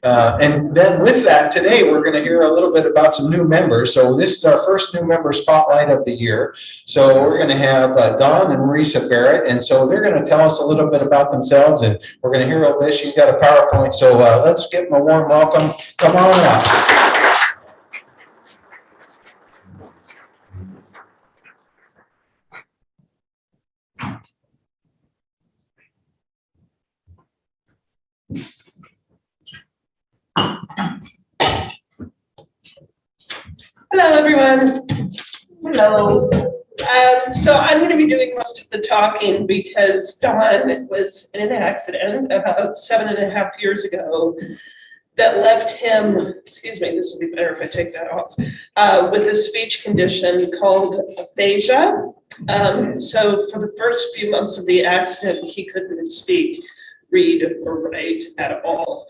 that. And then with that, today we're going to hear a little bit about some new members. So this is our first new member spotlight of the year. So we're going to have Dawn and Mareesa Barrett, and so they're going to tell us a little bit about themselves, and we're going to hear all this. She's got a PowerPoint, so let's give them a warm welcome. Come on out. Hello, everyone. Hello. So I'm going to be doing most of the talking because Don was in an accident about 7.5 years ago that left him, excuse me, this would be better if I take that off, with a speech condition called aphasia. So for the first few months of the accident, he couldn't speak, read, or write at all.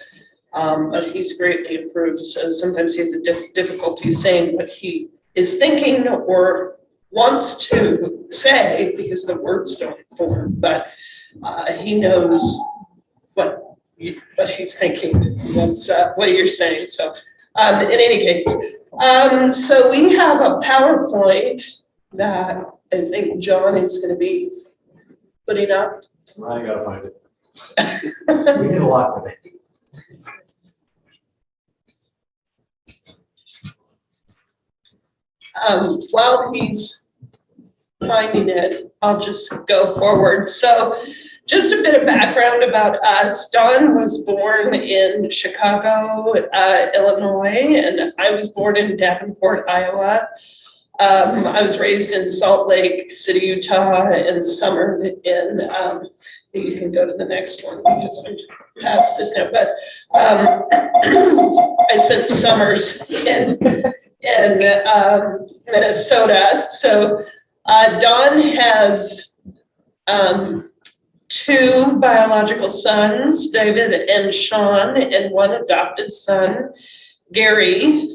But he's greatly improved. So sometimes he has a difficulty saying what he is thinking or wants to say because the words don't form. But he knows what he's thinking. That's what you're saying. So in any case, so we have a PowerPoint that I think John is going to be putting up. I gotta find it. We did a lot today. While he's finding it, I'll just go forward. So just a bit of background about us. Don was born in Chicago, Illinois, and I was born in Davenport, Iowa. I was raised in Salt Lake City, Utah, and summered in, you can go to the next one because I'm past this now, but I spent summers in Minnesota. So Don has 2 biological sons, David and Sean, and 1 adopted son, Gary.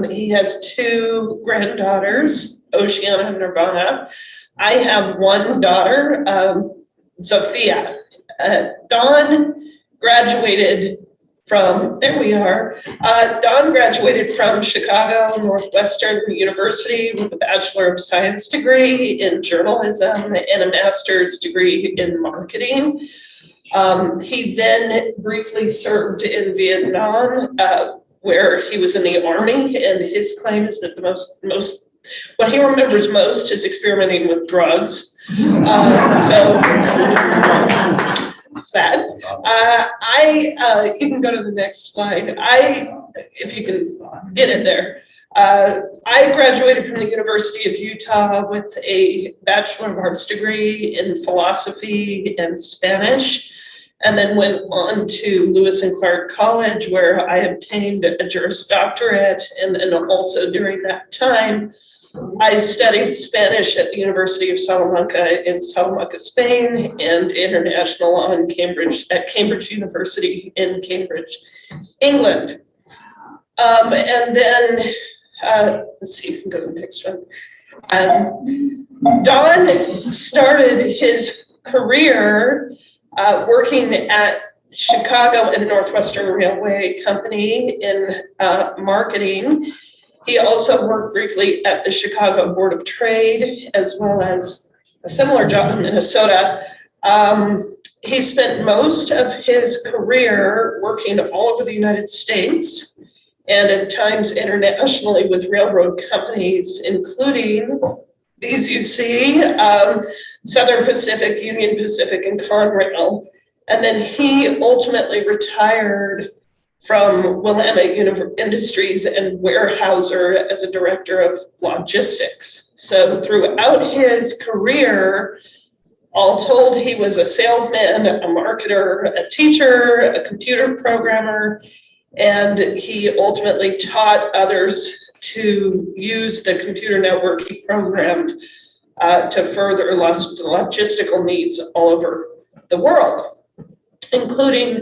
He has 2 granddaughters, Oceana and Nirvana. I have 1 daughter, Sophia. Don graduated from, there we are. Don graduated from Chicago Northwestern University with a Bachelor of Science degree in journalism and a master's degree in marketing. He then briefly served in Vietnam, where he was in the Army, and his claim is that the most what he remembers most is experimenting with drugs. So that. You can go to the next slide. If you can get it there. I graduated from the University of Utah with a Bachelor of Arts degree in philosophy and Spanish, and then went on to Lewis and Clark College, where I obtained a Juris Doctorate, and also during that time, I studied Spanish at the University of Salamanca in Salamanca, Spain, and international law in Cambridge at Cambridge University in Cambridge, England. And then, let's see, if we can go to the next one. Don started his career working at Chicago and Northwestern Railway Company in marketing. He also worked briefly at the Chicago Board of Trade, as well as a similar job in Minnesota. He spent most of his career working all over the United States and at times internationally with railroad companies, including these you see, Southern Pacific, Union Pacific, and Conrail. And then he ultimately retired from Willamette Industries and Weyerhaeuser as a director of logistics. So throughout his career, all told, he was a salesman, a marketer, a teacher, a computer programmer, and he ultimately taught others to use the computer network he programmed to further the logistical needs all over the world, including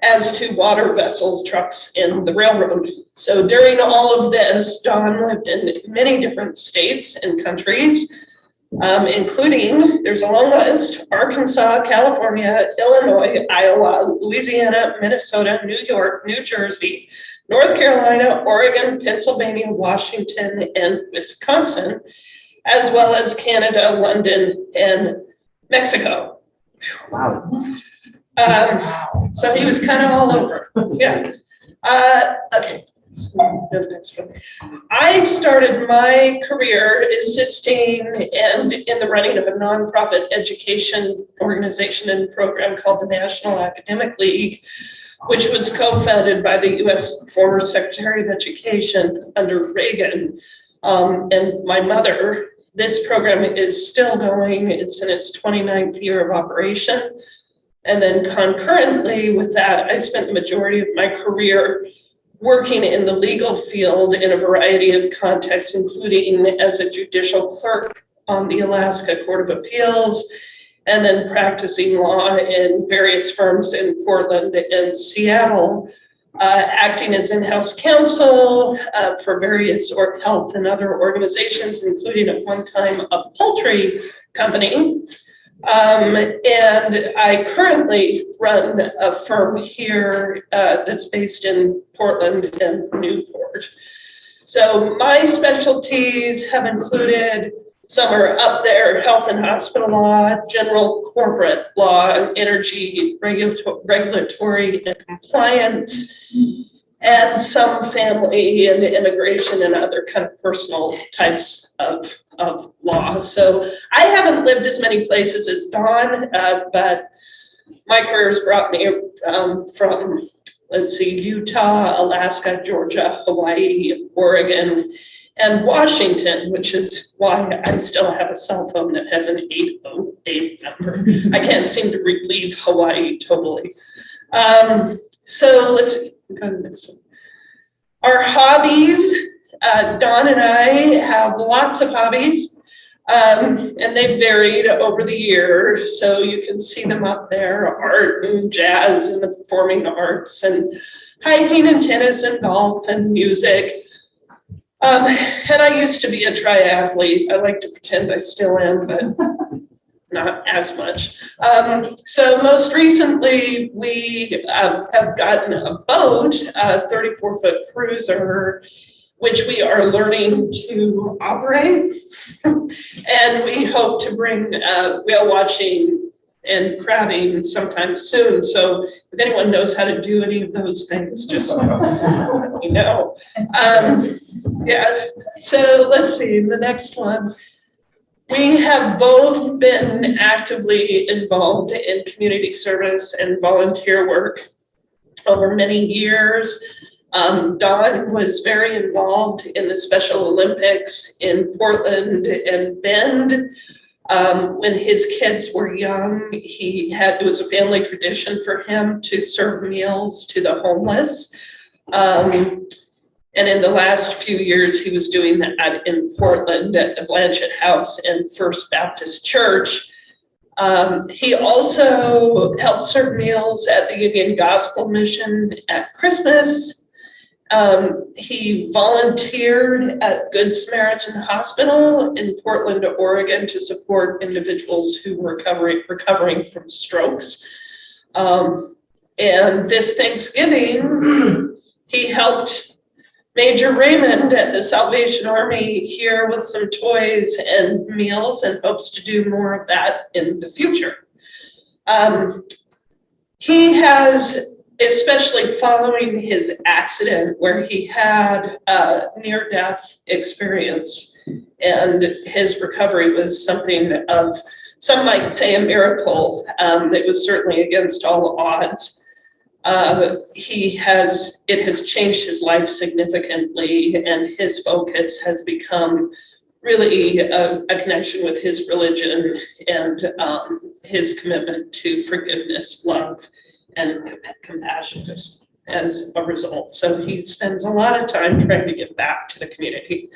as to water vessels, trucks, and the railroad. So during all of this, Don lived in many different states and countries, including, there's a long list, Arkansas, California, Illinois, Iowa, Louisiana, Minnesota, New York, New Jersey, North Carolina, Oregon, Pennsylvania, Washington, and Wisconsin, as well as Canada, London, and Mexico. Wow. So he was kind of all over. Yeah. Okay. So the next one. I started my career assisting and in the running of a nonprofit education organization and program called the National Academic League, which was co-founded by the U.S. former Secretary of Education under Reagan, and my mother. This program is still going. It's in its 29th year of operation. And then concurrently with that, I spent the majority of my career working in the legal field in a variety of contexts, including as a judicial clerk on the Alaska Court of Appeals, and then practicing law in various firms in Portland and Seattle, acting as in-house counsel for various health and other organizations, including at one time a poultry company. And I currently run a firm here that's based in Portland and Newport. So my specialties have included, some are up there, health and hospital law, general corporate law, energy, regulatory and compliance, and some family and immigration and other kind of personal types of law. So I haven't lived as many places as Dawn, but my career has brought me from, let's see, Utah, Alaska, Georgia, Hawaii, Oregon, and Washington, which is why I still have a cell phone that has an 808 number. I can't seem to leave Hawaii totally. So let's see. Go to the next one. Our hobbies, Dawn and I have lots of hobbies, and they've varied over the years. So you can see them up there, art and jazz and the performing arts and hiking and tennis and golf and music. And I used to be a triathlete. I like to pretend I still am, but not as much. So most recently, we have gotten a boat, a 34-foot cruiser, which we are learning to operate. And we hope to bring whale watching and crabbing sometime soon. So if anyone knows how to do any of those things, just let me know. Yes, so let's see, the next one. We have both been actively involved in community service and volunteer work over many years. Don was very involved in the Special Olympics in Portland and Bend. When his kids were young, it was a family tradition for him to serve meals to the homeless. And in the last few years, he was doing that in Portland at the Blanchett House and First Baptist Church. He also helped serve meals at the Union Gospel Mission at Christmas. He volunteered at Good Samaritan Hospital in Portland, Oregon, to support individuals who were recovering from strokes. And this Thanksgiving, he helped Major Raymond at the Salvation Army here with some toys and meals, and hopes to do more of that in the future. He has, especially following his accident where he had a near-death experience, and his recovery was something of, some might say, a miracle. It was certainly against all odds. It has changed his life significantly, and his focus has become really a connection with his religion and his commitment to forgiveness, love, and compassion as a result. So he spends a lot of time trying to give back to the community.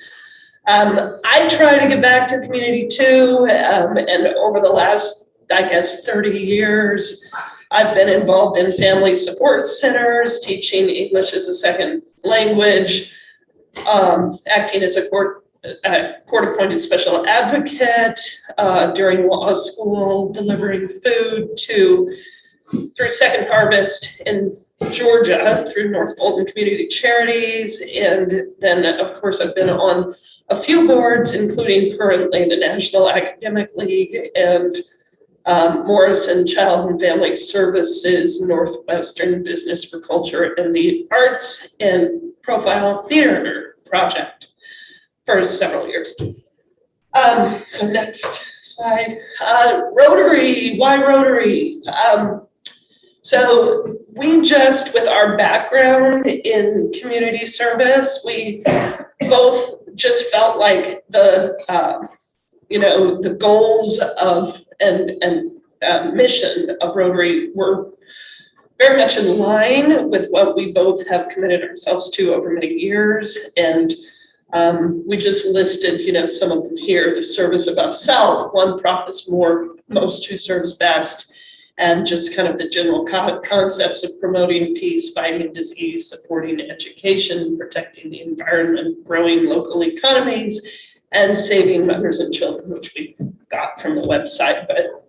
I try to give back to the community too, and over the last, I guess, 30 years, I've been involved in family support centers, teaching English as a second language, acting as a court court-appointed special advocate during law school, delivering food through Second Harvest in Georgia through North Fulton Community Charities. And then, of course, I've been on a few boards, including currently the National Academic League and Morrison Child and Family Services, Northwestern Business for Culture and the Arts, and Profile Theater Project for several years. So next slide. Rotary, why Rotary? So we just, with our background in community service, we both just felt like the goals of and mission of Rotary were very much in line with what we both have committed ourselves to over many years. And we just listed, some of them here: the service above self, one profits more, most who serves best, and just kind of the general concepts of promoting peace, fighting disease, supporting education, protecting the environment, growing local economies, and saving mothers and children, which we got from the website. But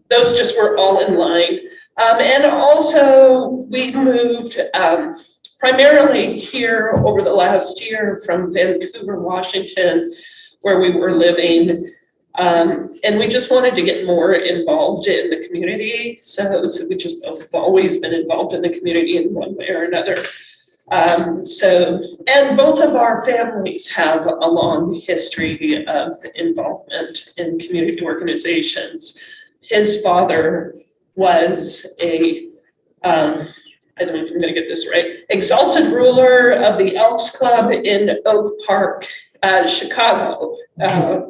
those just were all in line. And also we moved primarily here over the last year from Vancouver, Washington, where we were living. And we just wanted to get more involved in the community. So we just both have always been involved in the community in one way or another. And both of our families have a long history of involvement in community organizations. His father was I don't know if I'm going to get this right, exalted ruler of the Elks Club in Oak Park, Chicago,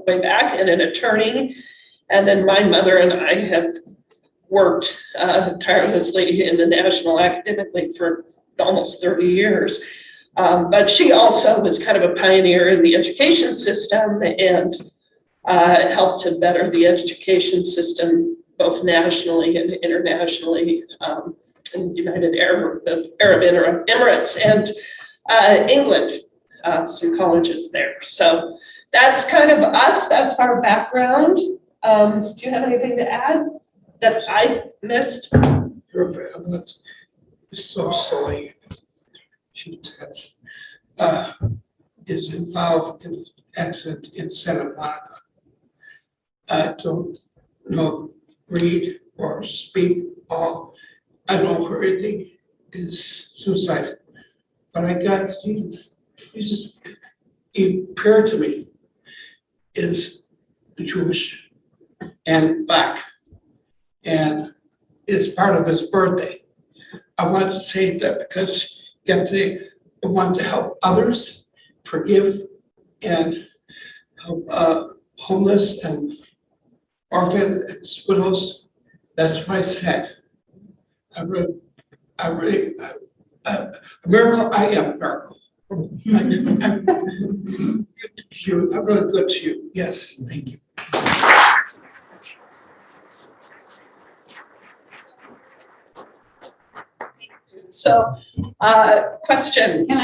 way back, and an attorney. And then my mother and I have worked tirelessly in the National Academic League for almost 30 years. But she also was kind of a pioneer in the education system and helped to better the education system both nationally and internationally in United Arab Emirates and England, some colleges there. So that's kind of us, that's our background. Do you have anything to add that I missed? Your family is so silly. She is involved in an accident in Santa Monica. I don't know, read or speak all. I know her anything is suicide. But I got Jesus. Jesus appeared to me is Jewish and black, and is part of his birthday. I wanted to say that because I want to help others, forgive, and help homeless and orphan and widows. That's what I said. A miracle. I am a miracle. I'm good to you. I'm really good to you. Yes, thank you. So, question. Can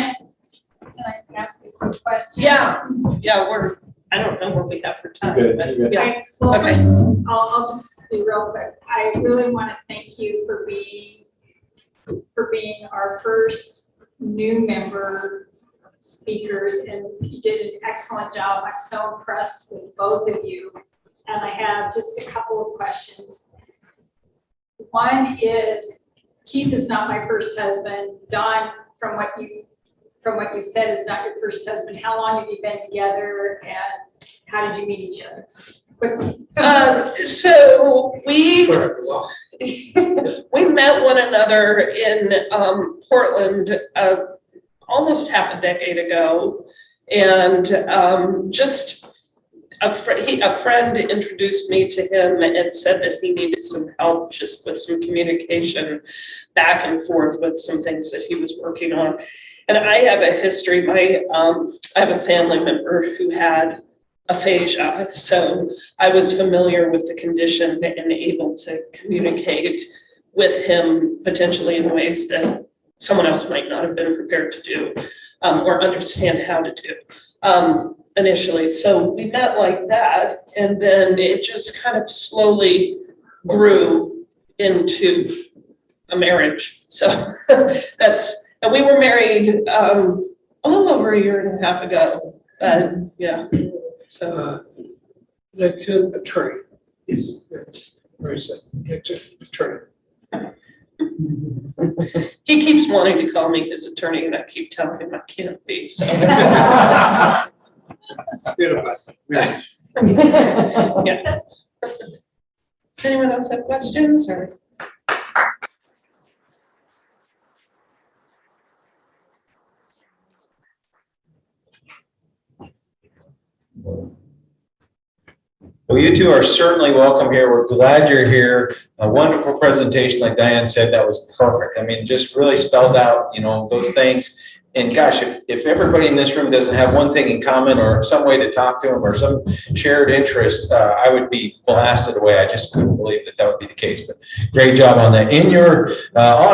I ask a quick question? Yeah, I don't know what we have for time, Good, but good. yeah. Well, Okay. first, I'll just be real quick. I really want to thank you for being our first new member speakers, and you did an excellent job. I'm so impressed with both of you. And I have just a couple of questions. One is, Keith is not my first husband. Don, from what you said, is not your first husband. How long have you been together, and how did you meet each other? Quickly. So we met one another in Portland almost half a decade ago, and just a friend introduced me to him and said that he needed some help just with some communication back and forth with some things that he was working on. And I have a history. I have a family member who had aphasia, so I was familiar with the condition and able to communicate with him potentially in ways that someone else might not have been prepared to do or understand how to do. initially. So we met like that, and then it just kind of slowly grew into a marriage. So and we were married a little over a year and a half ago. Yeah, so. That's an attorney. Yes. Mareesa, that's an attorney. He keeps wanting to call me his attorney, and I keep telling him I can't be, so. Good about it. Yeah. Does anyone else have questions, or? Well, you two are certainly welcome here. We're glad you're here. A wonderful presentation, like Diane said, that was perfect. I mean, just really spelled out, those things. And gosh, if everybody in this room doesn't have one thing in common or some way to talk to them or some shared interest, I would be blasted away. I just couldn't believe that would be the case. But great job on that. In your